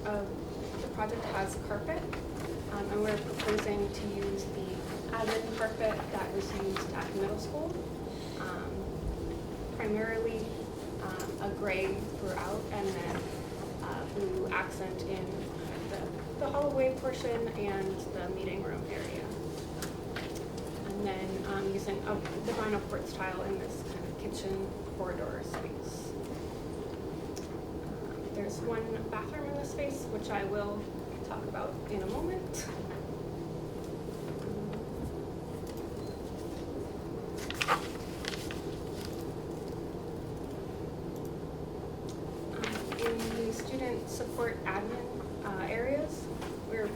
of the project has carpet, and we're proposing to use the admin carpet that was used at middle school. Primarily a gray throughout, and then blue accent in the hallway portion and the meeting room area. And then using the vinyl quartz tile in this kind of kitchen corridor space. There's one bathroom in this space, which I will talk about in a moment. In the student support admin areas, we're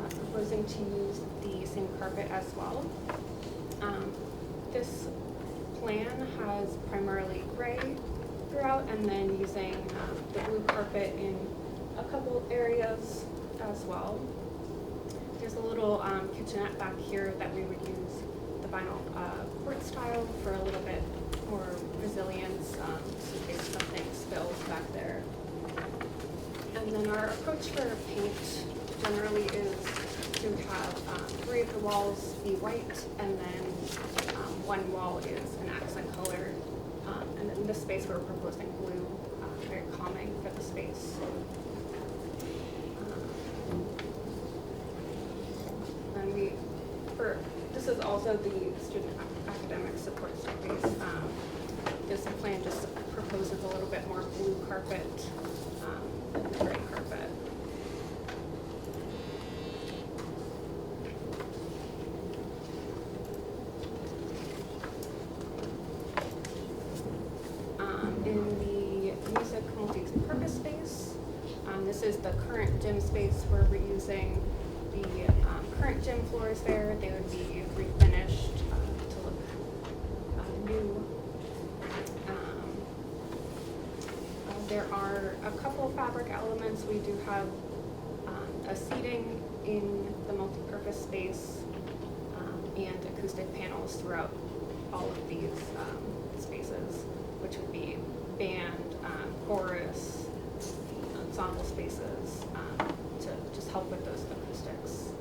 proposing to use the same carpet as well. This plan has primarily gray throughout, and then using the blue carpet in a couple areas as well. There's a little kitchenette back here that we would use the vinyl quartz tile for a little bit more resilience, in case something spills back there. And then our approach for paint generally is to have 3 of the walls be white, and then one wall is an accent color. And in this space we're proposing blue, very calming for the space. This is also the student academic support space. This plan just proposes a little bit more blue carpet than the gray carpet. In the music multi-purpose space, this is the current gym space where we're using the current gym floors there. They would be refinished to look new. There are a couple fabric elements. We do have a seating in the multi-purpose space and acoustic panels throughout all of these spaces, which would be band, chorus, ensemble spaces to just help with those acoustics.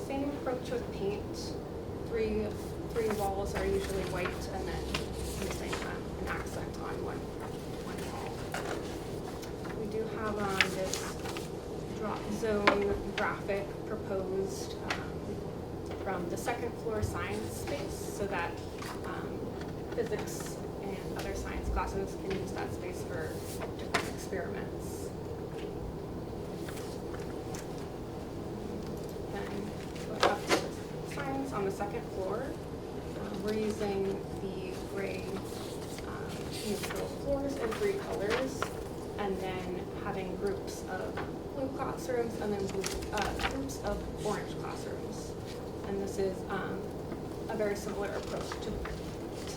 Same approach with paint. Three walls are usually white, and then using an accent on one wall. We do have this drop zone graphic proposed from the second floor science space, so that physics and other science classes can use that space for different experiments. On the second floor, we're using the gray neutral floors in 3 colors, and then having groups of blue classrooms and then groups of orange classrooms. And this is a very similar approach to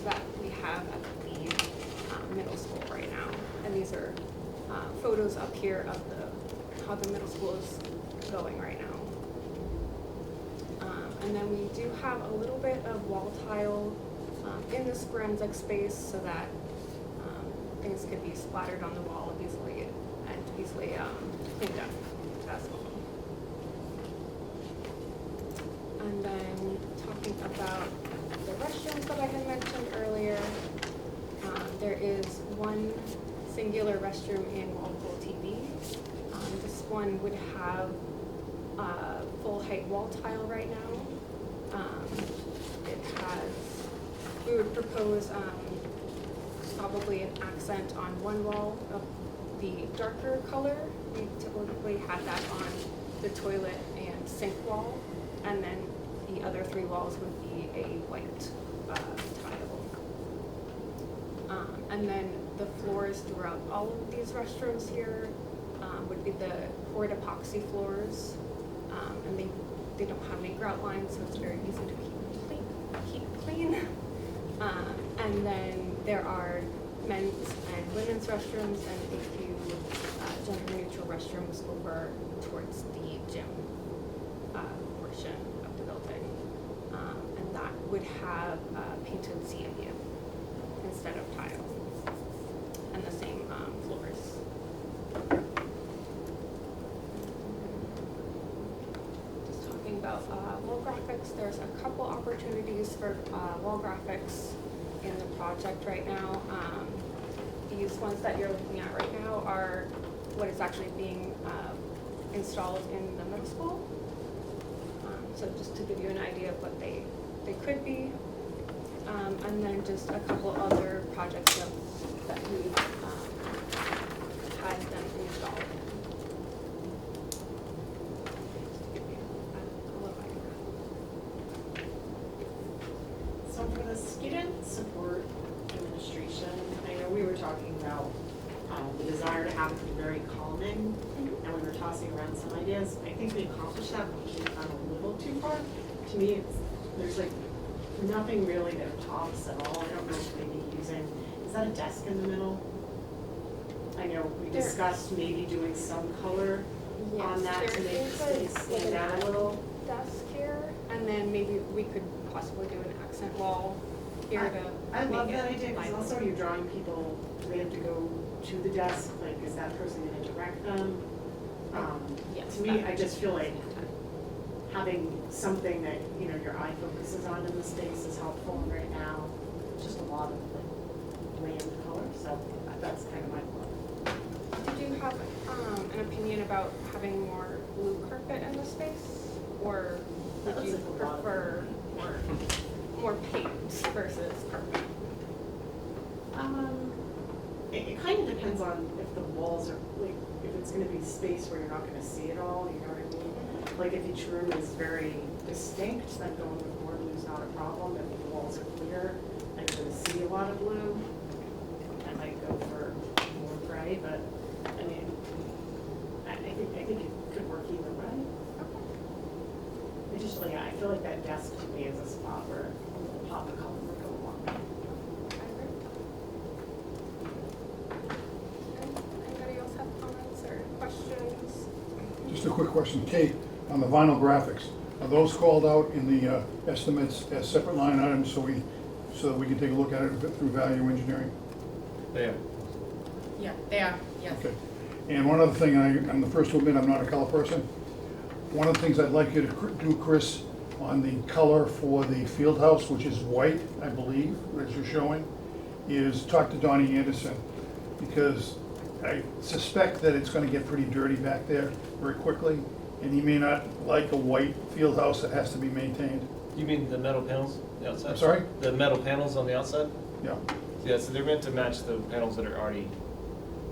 that we have at the middle school right now. And these are photos up here of how the middle school is going right now. And then we do have a little bit of wall tile in this forensic space, so that things could be splattered on the wall easily cleaned up as well. And then talking about the restrooms that I had mentioned earlier, there is one singular restroom in Walpole TV. This one would have full height wall tile right now. We would propose probably an accent on one wall of the darker color. We typically had that on the toilet and sink wall, and then the other 3 walls would be a white tile. And then the floors throughout all of these restrooms here would be the poured epoxy floors, and they don't have any grout lines, so it's very easy to keep clean. And then there are men's and women's restrooms and a few gender-neutral restrooms over towards the gym portion of the building. And that would have painted CMU instead of tile, and the same floors. wall graphics. There's a couple opportunities for wall graphics in the project right now. These ones that you're looking at right now are what is actually being installed in the middle school. So just to give you an idea of what they could be. And then just a couple other projects that we've had them installed in. Just to give you a little idea. So for the student support administration, I know we were talking about the desire to have it be very calming, and we were tossing around some ideas. I think we accomplished that, but we've gone a little too far. To me, there's like nothing really that talks at all. I don't know if maybe using, is that a desk in the middle? I know we discussed maybe doing some color on that to make the space stand out a little. Desk here, and then maybe we could possibly do an accent wall here to I love make that it idea, because lively. also you're drawing people, do they have to go to the desk, like, is that person gonna direct them? Yes, To me, that- I just feel like having something that, you know, your eye focuses on in the space is helpful, and right now, it's just a lot of like bland color, so that's kind of my thought. Did you have an opinion about having more blue carpet in the space, or That would looks you like a lot of prefer more paint versus carpet? It kind of depends on if the walls are, like, if it's gonna be space where you're not gonna see it all, you know what I mean? Like, if each room is very distinct, then going with more blue is not a problem. If the walls are clear and you're gonna see a lot of blue, I might go for more gray, but, I mean, I think it could work either way. It just, like, I feel like that desk to me is a spot where a little pop of color would go along. Anybody else have comments or questions? Just a quick question, Kate, on the vinyl graphics, are those called out in the estimates as separate line items so that we can take a look at it through value engineering? Yeah. Yeah, they are, yes. Okay. And one other thing, I'm the first to admit I'm not a color person. One of the things I'd like you to do, Chris, on the color for the field house, which is white, I believe, as you're showing, is talk to Donnie Anderson, because I suspect that it's gonna get pretty dirty back there very quickly, and he may not like a white field house that has to be maintained. You mean the metal panels on the outside? I'm sorry? The metal panels on the outside? Yeah. Yeah, so they're meant to match the panels that are already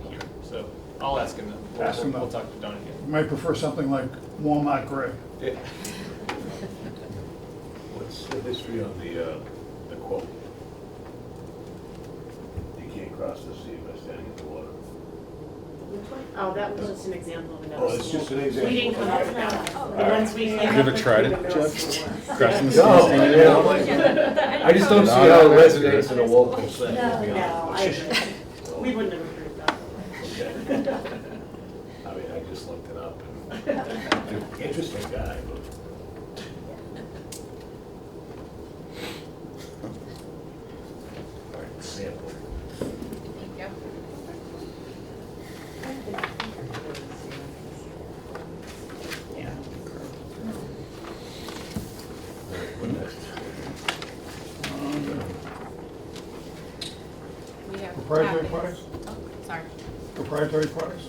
here. So I'll ask him. Ask him. We'll talk to Don again. You might prefer something like Walmart gray. Yeah. What's the history on the quote? You can't cross the sea by standing in the water. Which one? Oh, that was just an example of another Oh, it's school. just an example. We didn't come up with Okay. that. Oh. The ones we came Have up you ever with tried were it, the middle Jeff? school ones. Crossing the Yeah. sea, standing in the water. I just don't see No, how it no, resonates in a local setting. to be No, honest. I agree. We wouldn't have approved that. Okay. I mean, I just looked it up. And interesting guy, but. All right, sample. Thank you. Yeah. What next? We have Proprietary graphics. products? Oh, sorry. Proprietary products?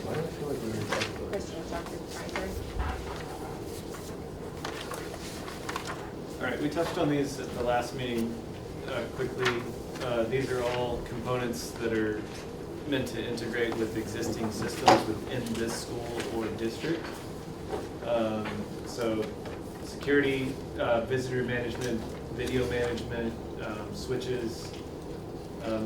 Why do I feel like we were talking about Chris, you want to talk to proprietary? All right, we touched on these at the last meeting quickly. These are all components that are meant to integrate with existing systems within this school or district. So security, visitor management, video management, switches,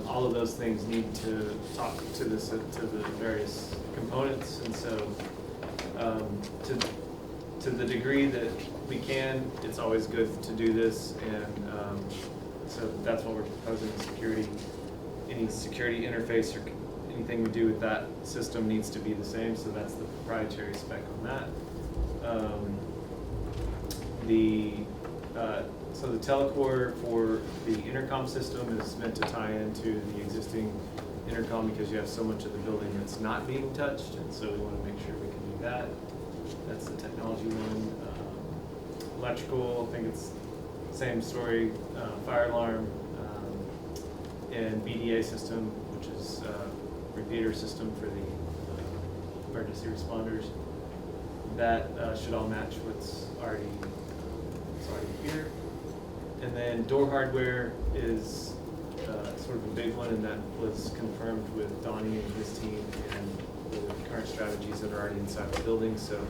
all of those things need to talk to this, to the various components. And so to the degree that we can, it's always good to do this. And so that's what we're proposing, security. Any security interface or anything we do with that system needs to be the same, so that's the proprietary spec on that. So the telecore for the intercom system is meant to tie into the existing intercom because you have so much of the building that's not being touched, and so we want to make sure we can do that. That's the technology one. Electrical, I think it's same story, fire alarm, and BDA system, which is repeater system for the emergency responders. That should all match what's already here. And then door hardware is sort of a big one, and that was confirmed with Donnie and his team and the current strategies that are already inside the building. So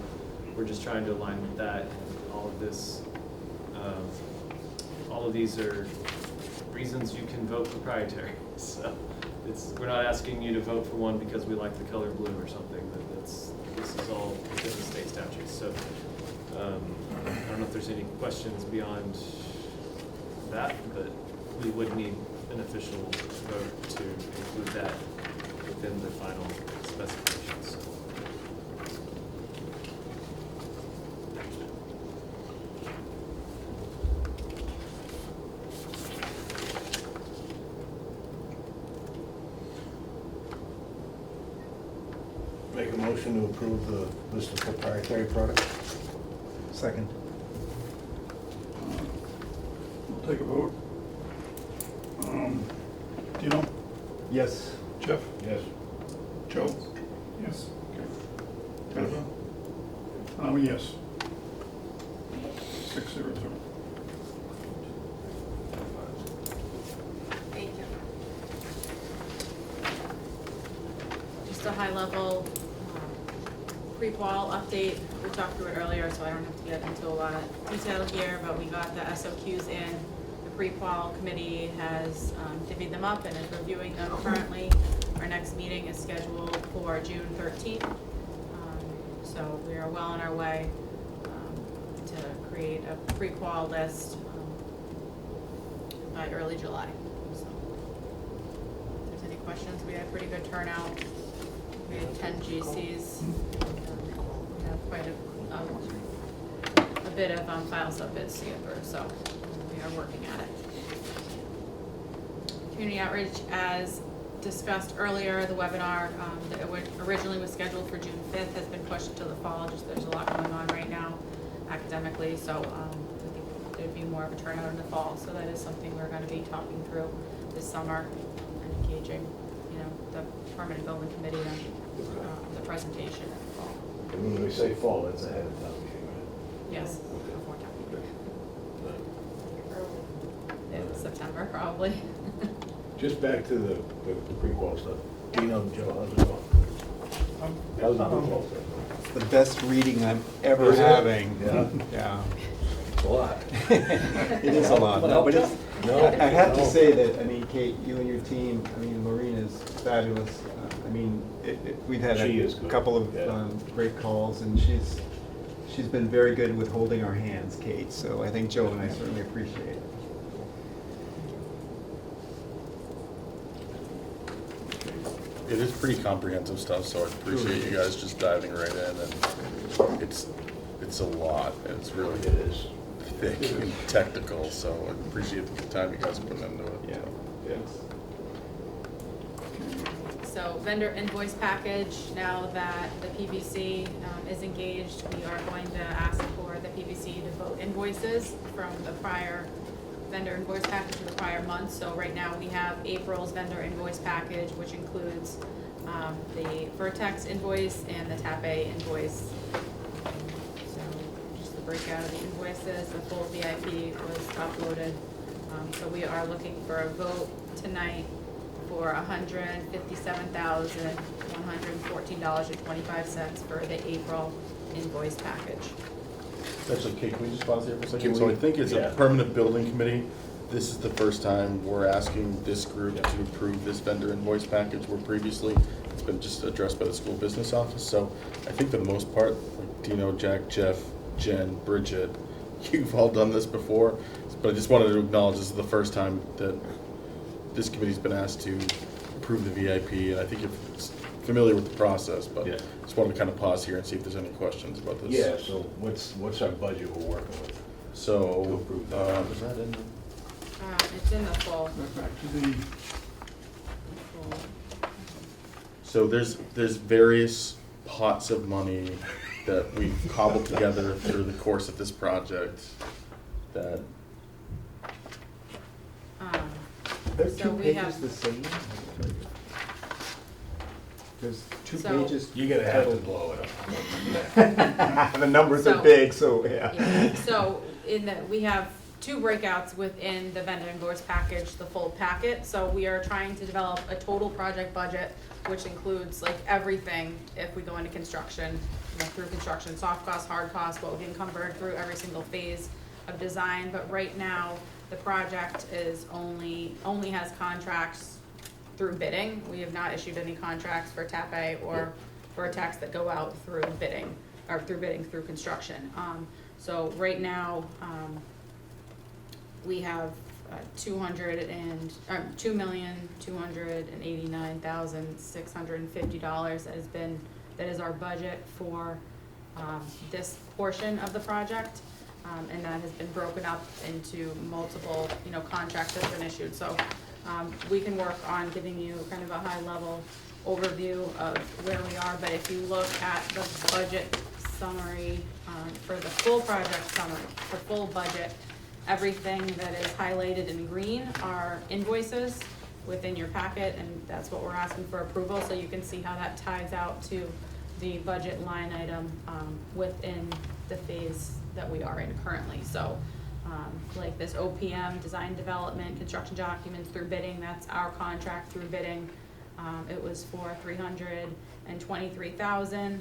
we're just trying to align with that. And all of this, all of these are reasons you can vote proprietary. So we're not asking you to vote for one because we like the color blue or something. This is all within the state statutes. So I don't know if there's any questions beyond that, but we would need an official vote to include that within the final specifications. Make a motion to approve the list of proprietary products? Second. We'll take a vote. Dino? Yes. Jeff? Yes. Joe? Yes. Jennifer? I'm a yes. 6-0. Thank you. Just a high-level pre-qual update. We talked through it earlier, so I don't have to get into a lot of detail here, but we got the SOQs in. The pre-qual committee has divvied them up and is reviewing them currently. Our next meeting is scheduled for June 13th. So we are well on our way to create a pre-qual list by early July. So, if there's any questions, we had a pretty good turnout. We had 10 GCs. We have quite a bit of file sub-bids to get through, so we are working at it. Community outreach, as discussed earlier, the webinar that originally was scheduled for June 5th has been pushed to the fall. Just there's a lot going on right now academically, so I think there'd be more of a turnout in the fall. So that is something we're going to be talking through this summer and engaging, the permanent building committee on the presentation in the fall. And when we say fall, that's ahead of time meeting, right? Yes, before town meeting. Right. In September, probably. Just back to the prequel stuff. Dino, Joe, how's it going? How's the prequel stuff? The best reading I'm ever Is it? having. Yeah. Yeah. It's a lot. It is a lot. No, but it's, No, I have to no. say that, Kate, you and your team, Maureen is fabulous. We've had She is a good. couple of Yeah. great calls, and she's been very good with holding our hands, Kate. So I think Joe and I certainly appreciate it. It is pretty comprehensive stuff, so I appreciate you guys just diving right in, and it's a lot, and it's really It is. thick and technical, so I appreciate the time you guys put into it. Yeah. Yeah. So vendor invoice package, now that the PBC is engaged, we are going to ask for the PBC to vote invoices from the prior vendor invoice package for the prior month. So right now we have April's vendor invoice package, which includes the Vertex invoice and the TAPE invoice. So just the breakout of the invoices, the full VIP was uploaded. So we are looking for a vote tonight for $157,114.25 for the April invoice package. Actually, Kate, can we just pause here for a second? Can So we? I think as Yeah. a permanent building committee, this is the first time we're asking this group Yeah. to approve this vendor invoice package, where previously it's been just addressed by the school business office. So I think for the most part, like Dino, Jack, Jeff, Jen, Bridget, you've all done this before, but I just wanted to acknowledge this is the first time that this committee's been asked to approve the VIP, and I think you're familiar with the process, but Yeah. just wanted to kind of pause here and see if there's any questions about this. Yeah, so what's our budget we're working with? So, To approve that. is that in? It's in the full. Back to the, So there's various pots of money that we've cobbled together through the course of this project that, Are So two we pages have- the same? There's two So- pages. You're gonna have to blow it up. The numbers So- are big, so, yeah. Yeah, so we have two breakouts within the vendor invoice package, the full packet. So we are trying to develop a total project budget, which includes like everything if we go into construction, through construction, soft costs, hard costs, what we encumbered through every single phase of design. But right now, the project is only has contracts through bidding. We have not issued any contracts for TAP or for attacks that go out through bidding, or through bidding through construction. So right now, we have $2,289,650 that is our budget for this portion of the project. And that has been broken up into multiple, contracts that have been issued. So we can work on giving you kind of a high-level overview of where we are. But if you look at the budget summary for the full project summary, the full budget, everything that is highlighted in green are invoices within your packet, and that's what we're asking for approval. So you can see how that ties out to the budget line item within the phase that we are in currently. So like this OPM, design development, construction documents through bidding, that's our contract through bidding. It was for $323,000,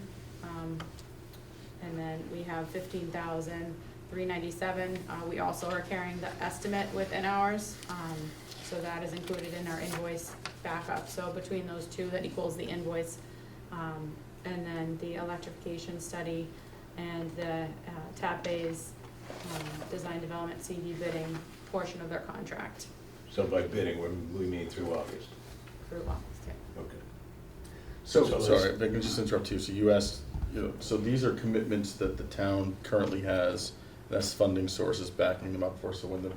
and then we have $15,397. We also are carrying the estimate within ours, so that is included in our invoice backup. So between those two, that equals the invoice, and then the electrification study and the TAP-A's design development CD bidding portion of their contract So by bidding, we mean through August. through August, yeah. Okay. so, So sorry, let's- if I can just interrupt you. So you asked, so these are commitments that the town currently has, that's funding sources backing them up for, so when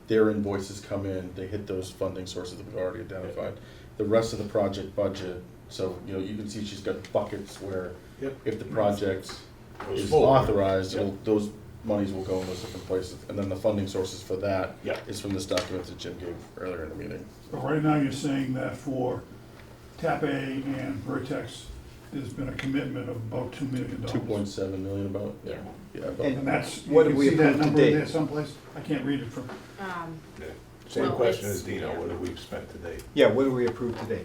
their invoices come in, they hit those funding sources that we've already identified. The rest of the project budget, so, you can see she's got buckets where Yep. if the project Goes is forward. authorized, Yep. those monies will go in those different places. And then the funding sources for that Yep. is from this document that Jim gave earlier in the meeting. But right now, you're saying that for TAP A and Vertex, there's been a commitment of about $2 million. 2.7 million about, yeah, Yeah. yeah, about. And that's, you What have can we see that approved to number in date? there someplace? I can't read it from, Yeah. Same Well, question it's- as Dino, yeah. what have we spent to date? Yeah, what do we approve today?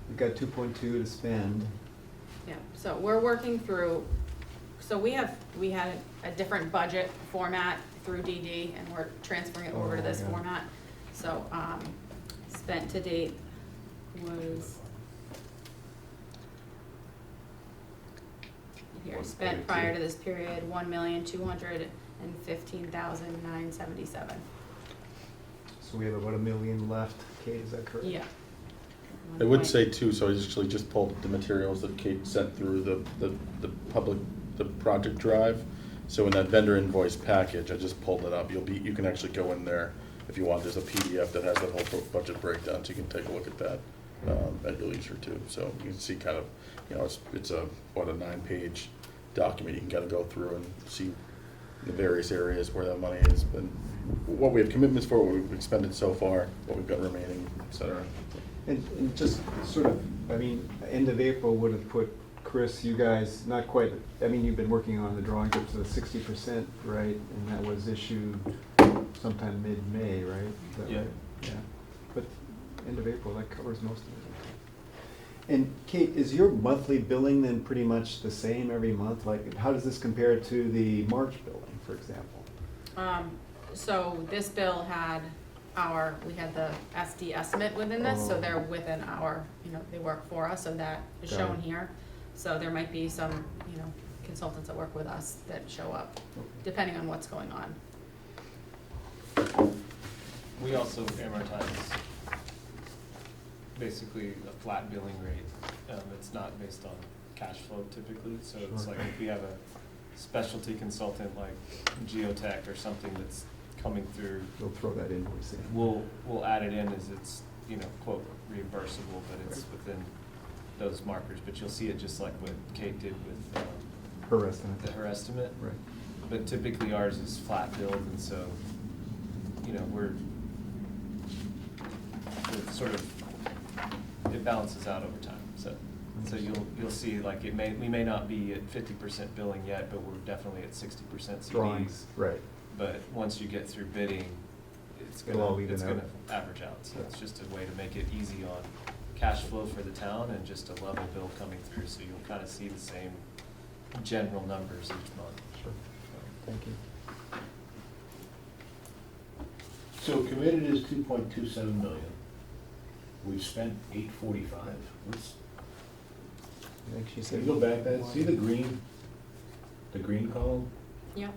We've got 2.2 to spend. Yeah, so we're working through, so we had a different budget format through DD, and we're transferring it over to this Oh, yeah. format. So, spent to date was, here, spent 1.2. prior to this period, $1,215,977. So we have about $1 million left. Kate, is that correct? Yeah. I would say too, so I actually just pulled the materials that Kate sent through the project drive. So in that vendor invoice package, I just pulled it up. You can actually go in there if you want. There's a PDF that has that whole budget breakdown, so you can take a look at that at your leisure too. So you can see kind of, it's a 9-page document. You can kind of go through and see the various areas where that money has been, what we have commitments for, what we've expended so far, what we've got remaining, et cetera. And just sort of, end of April would have put Chris, you guys, not quite, you've been working on the drawings up to the 60%, right? And that was issued sometime mid-May, right? Is that Yeah. right? Yeah. But end of April, that covers most of it. And Kate, is your monthly billing then pretty much the same every month? Like, how does this compare to the March billing, for example? So this bill had we had the SD estimate within this, so Oh. they're within our, they work for us, so that is Got shown it. here. So there might be some, consultants that work with us that show up, depending on what's going on. We also amortize basically a flat billing rate. It's not based on cash flow typically, so it's Sure. like if we have a specialty consultant like Geotech or something that's coming through, They'll throw that invoice in. we'll add it in as it's quote reimbursable, but it's within those markers. But you'll see it just like what Kate did with Her estimate. her estimate. Right. But typically ours is flat billed, and so, we're sort of, it balances out over time. So you'll see, like, we may not be at 50% billing yet, but we're definitely at 60% CDs. Drawings, right. But once you get through bidding, it's It'll all gonna even average out. out. So it's just a way to make it easy on cash flow for the town and just a level bill coming through, so you'll kind of see the same general numbers each month. Sure. Thank you. So committed is 2.27 million. We've spent 845. I think she Can said. you go back that, see the green column? Yep.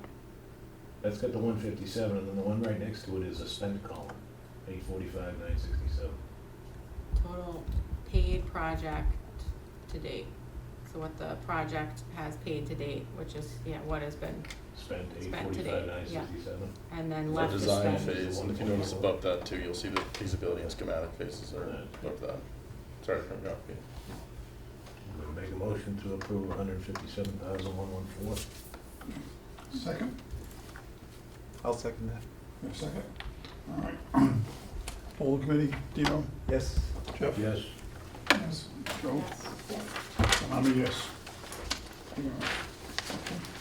That's got the 157, and then the one right next to it is a spent column, 845, 967. Total paid project to date. So what the project has paid to date, which is, what has been, Spent Spent to 845, date, yeah. 967. and then The left to design spend. phase, and if you notice above that too, you'll see the feasibility and schematic phases are above that. Sorry for interrupting. I'm gonna make a motion to approve 157,114. Second? I'll second that. You have a second? All right. Full committee, Dino? Yes. Jeff? Yes. Yes. Joe? And I'm a yes.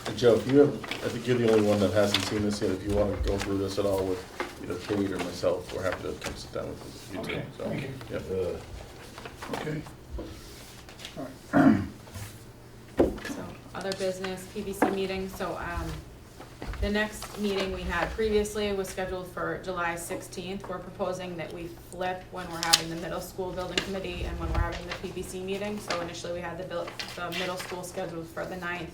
And Joe, if you have, I think you're the only one that hasn't seen this yet. If you want to go through this at all with either Kate or myself, we're happy to come sit down with you too. Okay, So, thank you. yep. Okay. All right. So, other business, PBC meeting, so, the next meeting we had previously was scheduled for July 16th. We're proposing that we flip when we're having the middle school building committee and when we're having the PBC meeting. So initially we had the middle school scheduled for the 9th,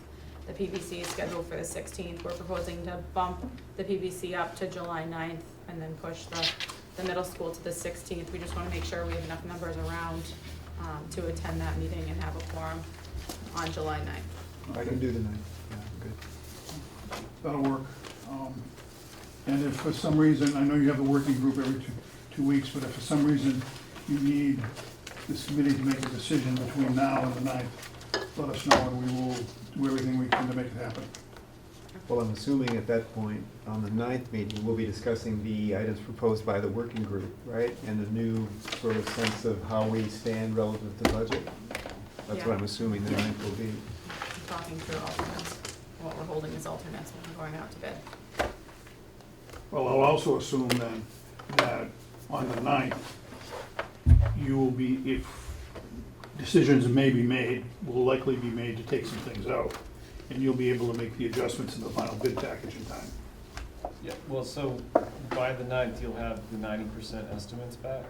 the PBC is scheduled for the 16th. We're proposing to bump the PBC up to July 9th and then push the middle school to the 16th. We just wanna make sure we have enough members around, to attend that meeting and have a quorum on July 9th. I can do the ninth. Yeah, good. That'll work. And if for some reason, I know you have a working group every two weeks, but if for some reason you need this committee to make a decision between now and the 9th, let us know and we will do everything we can to make it happen. Well, I'm assuming at that point, on the 9th meeting, we'll be discussing the items proposed by the working group, right? And a new sort of sense of how we stand relative to budget. That's what Yeah. I'm assuming the 9th will be. Talking through alternates, what we're holding as alternates when we're going out to bid. Well, I'll also assume then that on the 9th, you will be, if decisions may be made, will likely be made to take some things out, and you'll be able to make the adjustments in the final bid package in time. Yeah, well, so by the 9th, you'll have the 90% estimates back.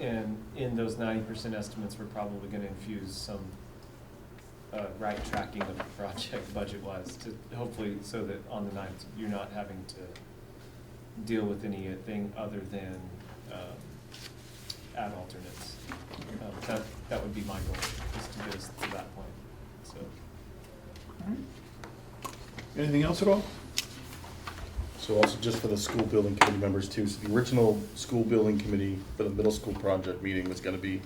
And in those 90% estimates, we're probably gonna infuse some right tracking of the project budget-wise to hopefully, so that on the 9th, you're not having to deal with anything other than add alternates. That would be my goal, is to get us to that point, so. Anything else at all? So also just for the school building committee members too, so the original school building committee for the middle school project meeting was gonna be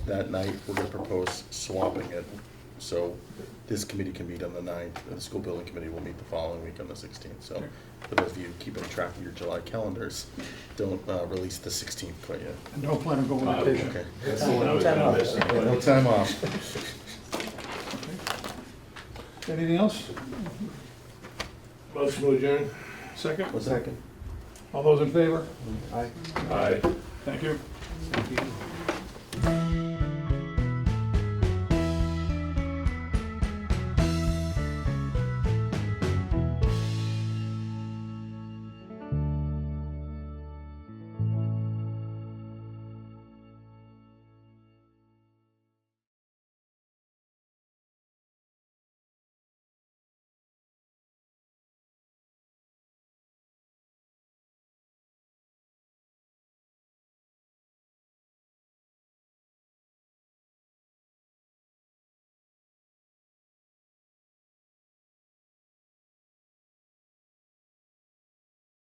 that night. We're gonna propose swapping it. So this committee can meet on the 9th, and the school building committee will meet the following week on the 16th. So for those of you keeping track of your July calendars, don't release the 16th quite yet. And don't plan on going on vacation. Okay. That's the one I was gonna miss. No time off. Anything else? Motion to adjourn? Second? Second. All those in favor? Aye. Aye. Thank you. Thank you.